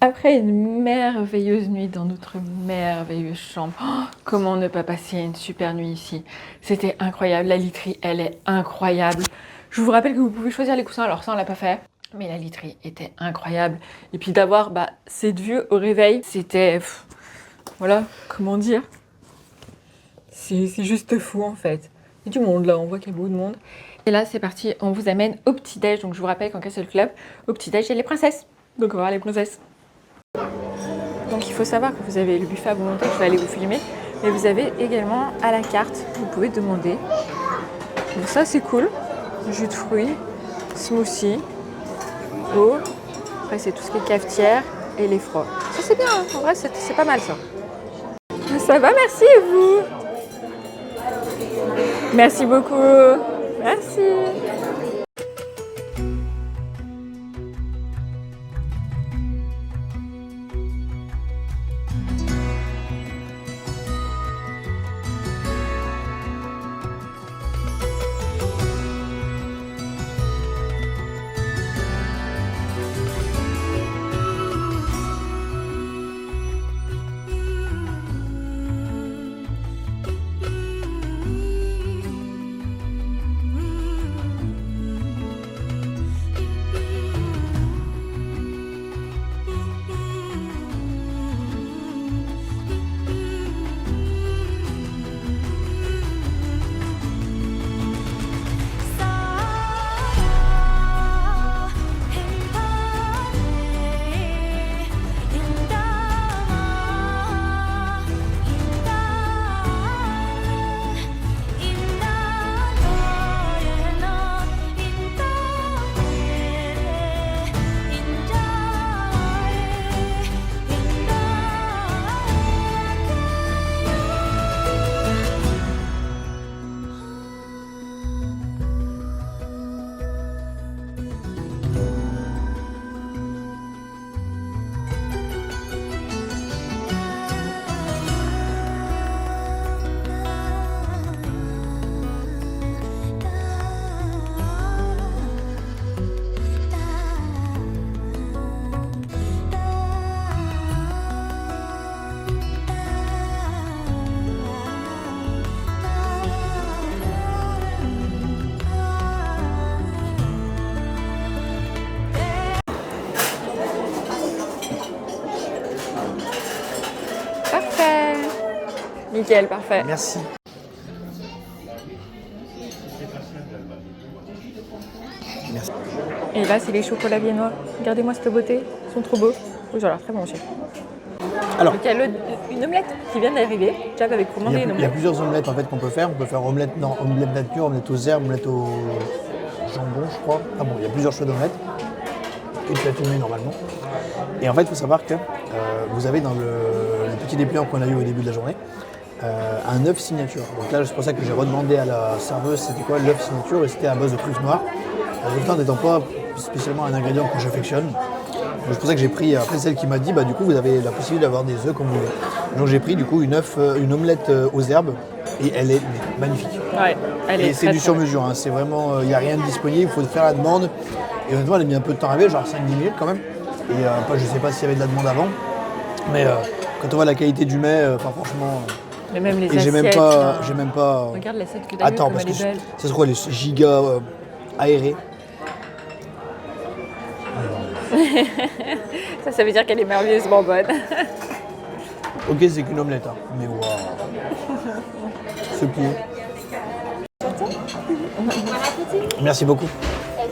Après une merveilleuse nuit dans notre merveilleuse chambre, oh, comment ne pas passer une super nuit ici? C'était incroyable, la literie, elle est incroyable. Je vous rappelle que vous pouvez choisir les coussins, alors ça on l'a pas fait. Mais la literie était incroyable. Et puis d'avoir cette vue au réveil, c'était... Voilà, comment dire? C'est juste fou en fait. Il y a du monde là, on voit qu'il y a beaucoup de monde. Et là c'est parti, on vous amène au petit-déj. Donc je vous rappelle qu'en Castle Club, au petit-déj, il y a les princesses. Donc on va voir les princesses. Donc il faut savoir que vous avez le buffet à volonté, je vais aller vous filmer. Mais vous avez également à la carte, vous pouvez demander. Donc ça c'est cool. Jus de fruits, smoothie, eau. Après c'est tout ce qui est cafetière et les froids. Ça c'est bien, hein. En vrai c'est pas mal ça. Ça va, merci et vous? Merci beaucoup. Merci. Parfait. Nickel, parfait. Merci. Merci. Et là, c'est les chocolats viennois. Regardez-moi cette beauté, ils sont trop beaux. Oui, ça a l'air très bon aussi. Alors, Donc il y a une omelette qui vient d'arriver. Jack avait commandé une il y a omelette. plusieurs omelettes en fait qu'on peut faire. On peut faire omelette nature, omelette aux herbes, omelette au jambon, je crois. Ah bon, il y a plusieurs choix d'omelettes. Et tu as filmé normalement. Et en fait, il faut savoir que vous avez dans le petit dépliant qu'on a eu au début de la journée, un œuf signature. Donc là, c'est pour ça que j'ai redemandé à la serveuse c'était quoi l'œuf signature et c'était à base de truffe noire. La truffe noire n'étant pas spécialement un ingrédient que j'affectionne. Donc c'est pour ça que j'ai pris, après celle qui m'a dit, du coup vous avez la possibilité d'avoir des œufs comme vous voulez. Donc j'ai pris du coup une omelette aux herbes et elle est magnifique. Ouais, elle est Et c'est très, du très sur-mesure, hein. C'est vraiment, il n'y a rien de disponible, il faut faire la demande. Et honnêtement, elle a mis un peu de temps à arriver, genre 5-10 minutes quand même. Et après, je sais pas s'il y avait de la demande avant. Mais quand on voit la qualité du mets, franchement. Mais même les Et j'ai même assiettes. pas. J'ai même pas Regarde l'assiette que t'as attends, vue, parce comme que elle est belle. ça se trouve, elle est giga aérée. Ça veut dire qu'elle est merveilleusement bonne. Ok, c'est qu'une omelette, hein. Mais waouh. Ce pied. Merci beaucoup.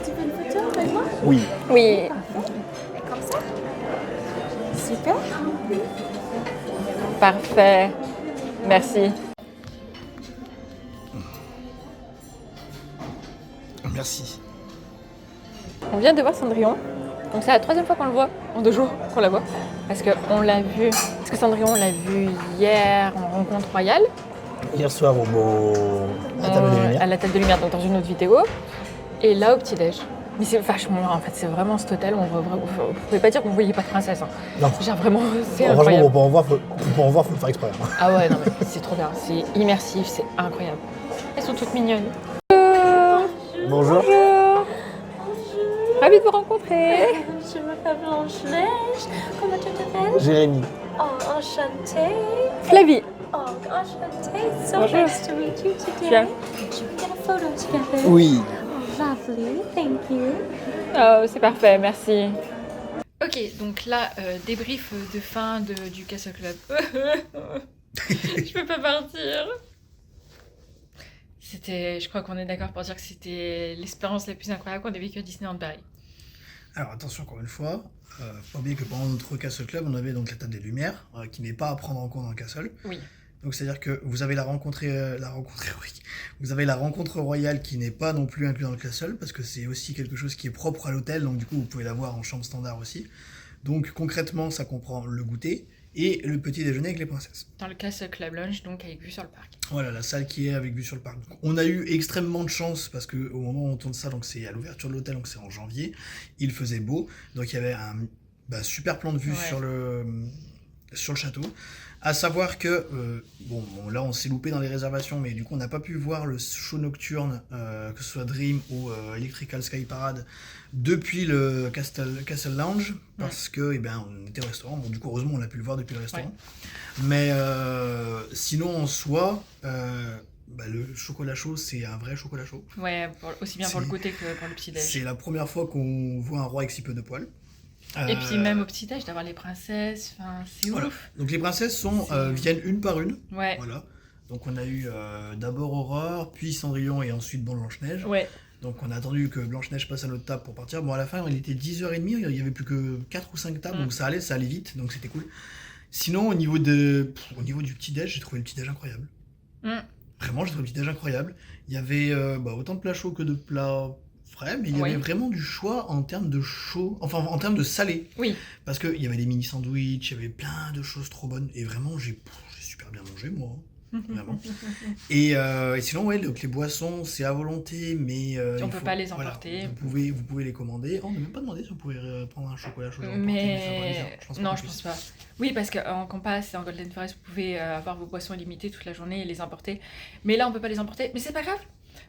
Tu veux une photo avec moi? Oui. Oui. Comme ça? Super. Parfait. Merci. Merci. On vient de voir Cendrillon. Donc c'est la troisième fois qu'on le voit, en 2 jours qu'on la voit. Parce qu'on l'a vu. Parce que Cendrillon, on l'a vu hier en rencontre royale. Hier soir à la table de lumière. À la table de lumière, donc dans une autre vidéo. Et là au petit-déj. Mais c'est vachement en fait, c'est vraiment cet hôtel. Vous pouvez pas dire que vous voyez pas de princesse. Hein. Non. Genre vraiment, c'est Franchement, incroyable. pour en voir, faut le faire exprès. Hein. Ah ouais, non mais c'est trop bien. C'est immersif, c'est incroyable. Elles sont toutes mignonnes. Bonjour. Bonjour. Ravie de vous rencontrer. Je m'appelle Blanche-Neige. Comment tu t'appelles? Jérémy. Oh, enchantée. Flavie. Oh, enchantée. So Bonjour. nice to meet you today. Bien. Should we get a photo together? Oui. Oh, lovely. Thank you. Oh, c'est parfait, merci. Ok, donc là, débrief de fin du Castle Club. Je peux pas partir. Je crois qu'on est d'accord pour dire que c'était l'expérience la plus incroyable qu'on ait vécue à Disneyland Paris. Alors attention, encore une fois, faut pas oublier que pendant notre Castle Club, on avait donc la table des lumières, qui n'est pas à prendre en compte dans le Castle. Oui. Donc c'est-à-dire que vous avez vous avez la rencontre royale qui n'est pas non plus inclue dans le Castle, parce que c'est aussi quelque chose qui est propre à l'hôtel, donc du coup vous pouvez l'avoir en chambre standard aussi. Donc concrètement, ça comprend le goûter et le petit déjeuner avec les princesses. Dans le Castle Club Lounge, donc avec vue sur le parc. Voilà, la salle qui est avec vue sur le parc. Donc, on a eu extrêmement de chance parce que au moment où on tourne ça, donc c'est à l'ouverture de l'hôtel, donc c'est en janvier, il faisait beau, donc il y avait un super plan de vue sur le château. À savoir que, bon, là on s'est loupé dans les réservations, mais du coup on n'a pas pu voir le show nocturne, que ce soit Dream ou Electrical Sky Parade, depuis le Castle Lounge, parce que on était au restaurant. Bon, du coup heureusement on a pu le voir depuis le restaurant. Mais sinon en soi, le chocolat chaud, c'est un vrai chocolat chaud. Ouais, aussi bien pour le côté que pour le petit-déj. C'est la première fois qu'on voit un roi avec si peu de poils. Et puis même au petit-déj, d'avoir les princesses, c'est voilà. ouf. Donc les princesses viennent une par une. Ouais. Voilà. Donc on a eu d'abord Aurore, puis Cendrillon et ensuite Blanche-Neige. Ouais. Donc on a attendu que Blanche-Neige passe à notre table pour partir. Bon, à la fin, il était 10h30, il n'y avait plus que 4 ou 5 tables, donc ça allait vite, donc c'était cool. Sinon, au niveau du petit-déj, j'ai trouvé le petit-déj incroyable. Vraiment, j'ai trouvé le petit-déj incroyable. Il y avait autant de plats chauds que de plats frais, mais il y avait vraiment du choix en termes de chaud, enfin en termes de salé. Oui. Parce qu'il y avait des mini sandwichs, il y avait plein de choses trop bonnes, et vraiment, j'ai super bien mangé, moi. Vraiment. Et sinon, donc les boissons, c'est à volonté, mais on peut pas les emporter. Vous pouvez les commander. On n'a même pas demandé si on pouvait prendre un chocolat chaud. Mais non, je pense pas. Oui, parce qu'en Compass et en Golden Forest, vous pouvez avoir vos boissons limitées toute la journée et les emporter. Mais là, on peut pas les emporter. Mais c'est pas grave,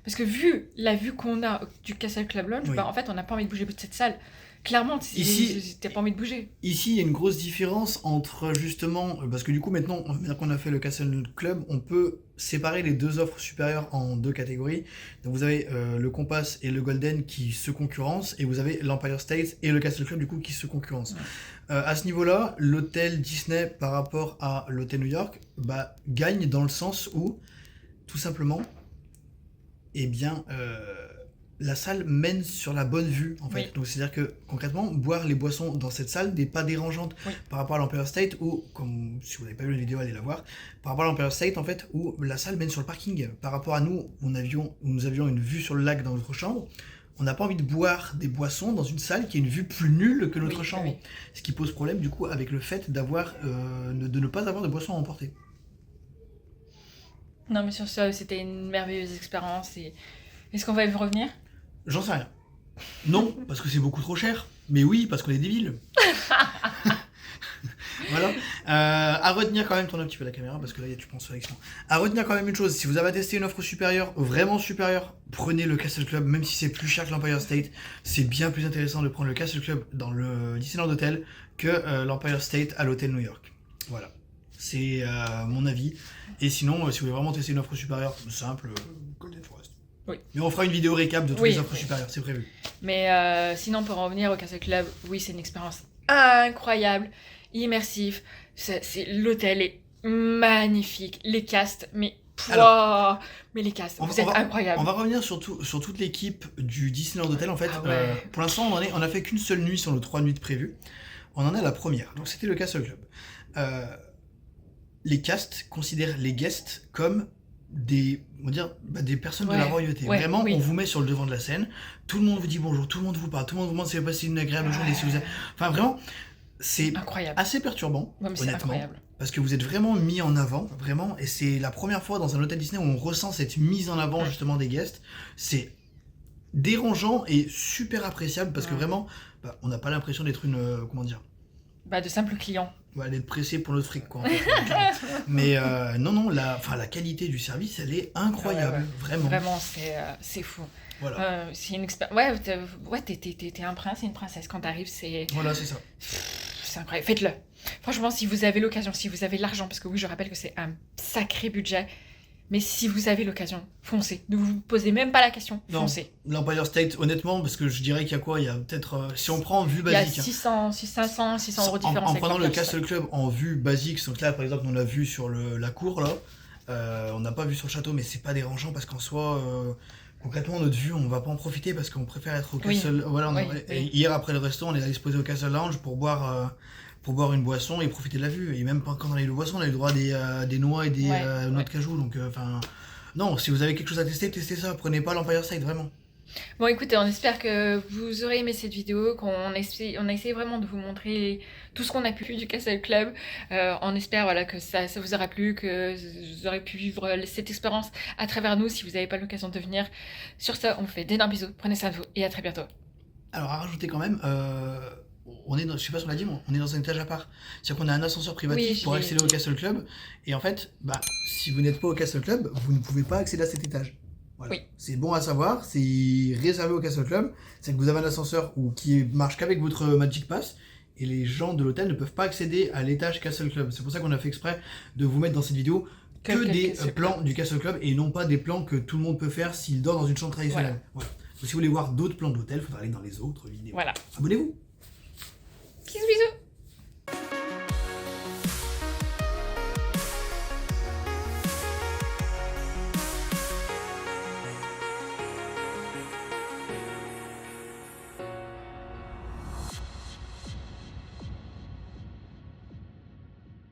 parce que vu la vue qu'on a du Castle Club Lounge, en fait, on n'a pas envie de bouger de cette salle. Clairement, ici, t'as pas envie de bouger. Ici, il y a une grosse différence entre justement, parce que du coup maintenant qu'on a fait le Castle Club, on peut séparer les deux offres supérieures en deux catégories. Donc vous avez le Compass et le Golden qui se concurrencent, et vous avez l'Empire State et le Castle Club du coup qui se concurrencent. À ce niveau-là, l'hôtel Disney par rapport à l'hôtel New York gagne dans le sens où, tout simplement, la salle mène sur la bonne vue, en fait. Donc c'est-à-dire que concrètement, boire les boissons dans cette salle n'est pas dérangeante par rapport à l'Empire State, où, comme si vous n'avez pas vu la vidéo, allez la voir, par rapport à l'Empire State, en fait, où la salle mène sur le parking. Par rapport à nous, nous avions une vue sur le lac dans notre chambre, on n'a pas envie de boire des boissons dans une salle qui a une vue plus nulle que notre chambre. Ce qui pose problème, du coup, avec le fait de ne pas avoir de boissons à emporter. Non, mais sur ça, c'était une merveilleuse expérience. Et est-ce qu'on va y revenir ? J'en sais rien. Non, parce que c'est beaucoup trop cher. Mais oui, parce qu'on est débiles. Voilà. À retenir quand même, tourne un petit peu la caméra parce que là tu penses sélection. À retenir quand même une chose, si vous avez testé une offre supérieure, vraiment supérieure, prenez le Castle Club, même si c'est plus cher que l'Empire State. C'est bien plus intéressant de prendre le Castle Club dans le Disneyland Hotel que l'Empire State à l'hôtel New York. Voilà. C'est mon avis. Et sinon, si vous voulez vraiment tester une offre supérieure, simple, Golden Forest. Oui. Mais on fera une vidéo récap de toutes les offres supérieures, c'est prévu. Mais sinon, pour en revenir au Castle Club, oui, c'est une expérience incroyable, immersif. L'hôtel est magnifique. Les castes, mais les castes, vous êtes incroyables. On va revenir sur toute l'équipe du Disneyland Hotel. En fait, pour l'instant, on a fait qu'une seule nuit sur nos 3 nuits prévues. On en est à la première, donc c'était le Castle Club. Les castes considèrent les guests comme des personnes de la royauté. Vraiment, on vous met sur le devant de la scène, tout le monde vous dit bonjour, tout le monde vous parle, tout le monde vous demande si vous passez une agréable journée, si vous êtes... Enfin, vraiment, c'est assez perturbant, honnêtement, parce que vous êtes vraiment mis en avant, vraiment, et c'est la première fois dans un hôtel Disney où on ressent cette mise en avant, justement, des guests. C'est dérangeant et super appréciable, parce que vraiment, on n'a pas l'impression d'être de simple client. On va aller être pressé pour notre fric, quoi. En fait. Mais non, la qualité du service, elle est incroyable, vraiment. Vraiment, c'est fou. Voilà. C'est une expérience. Ouais, t'es un prince et une princesse quand t'arrives, c'est. Voilà, c'est ça. C'est incroyable. Faites-le. Franchement, si vous avez l'occasion, si vous avez l'argent, parce que oui, je rappelle que c'est un sacré budget, mais si vous avez l'occasion, foncez. Ne vous posez même pas la question, foncez. L'Empire State, honnêtement, parce que je dirais qu'il y a quoi? Il y a peut-être, si on prend en vue basique... Il y a 600 euros de différence. En prenant le Castle Club en vue basique, donc là, par exemple, on l'a vu sur la cour, là, on n'a pas vu sur le château, mais c'est pas dérangeant, parce qu'en soi... Concrètement, notre vue, on va pas en profiter parce qu'on préfère être au Castle. Voilà, Hier après le resto, on est allé se poser au Castle Lounge pour boire une boisson et profiter de la vue. Et même quand on a eu le boisson, on a eu le droit à des noix et des noix de cajou. Donc, non, si vous avez quelque chose à tester, testez ça. Prenez pas l'Empire State, vraiment. Bon, écoutez, on espère que vous aurez aimé cette vidéo, on a essayé vraiment de vous montrer tout ce qu'on a pu du Castle Club. On espère voilà, que ça vous aura plu, que vous aurez pu vivre cette expérience à travers nous si vous n'avez pas l'occasion de venir. Sur ça, on vous fait d'énormes bisous, prenez soin de vous et à très bientôt. Alors, à rajouter quand même, je sais pas si on l'a dit, mais on est dans un étage à part. C'est-à-dire qu'on a un ascenseur privatif pour accéder au Castle Club. Et en fait, si vous n'êtes pas au Castle Club, vous ne pouvez pas accéder à cet étage. Voilà. C'est bon à savoir, c'est réservé au Castle Club. C'est que vous avez un ascenseur qui marche qu'avec votre Magic Pass. Et les gens de l'hôtel ne peuvent pas accéder à l'étage Castle Club. C'est pour ça qu'on a fait exprès de vous mettre dans cette vidéo que des plans du Castle Club et non pas des plans que tout le monde peut faire s'il dort dans une chambre traditionnelle. Voilà. Donc, si vous voulez voir d'autres plans d'hôtel, il faudra aller dans les autres vidéos. Voilà. Abonnez-vous.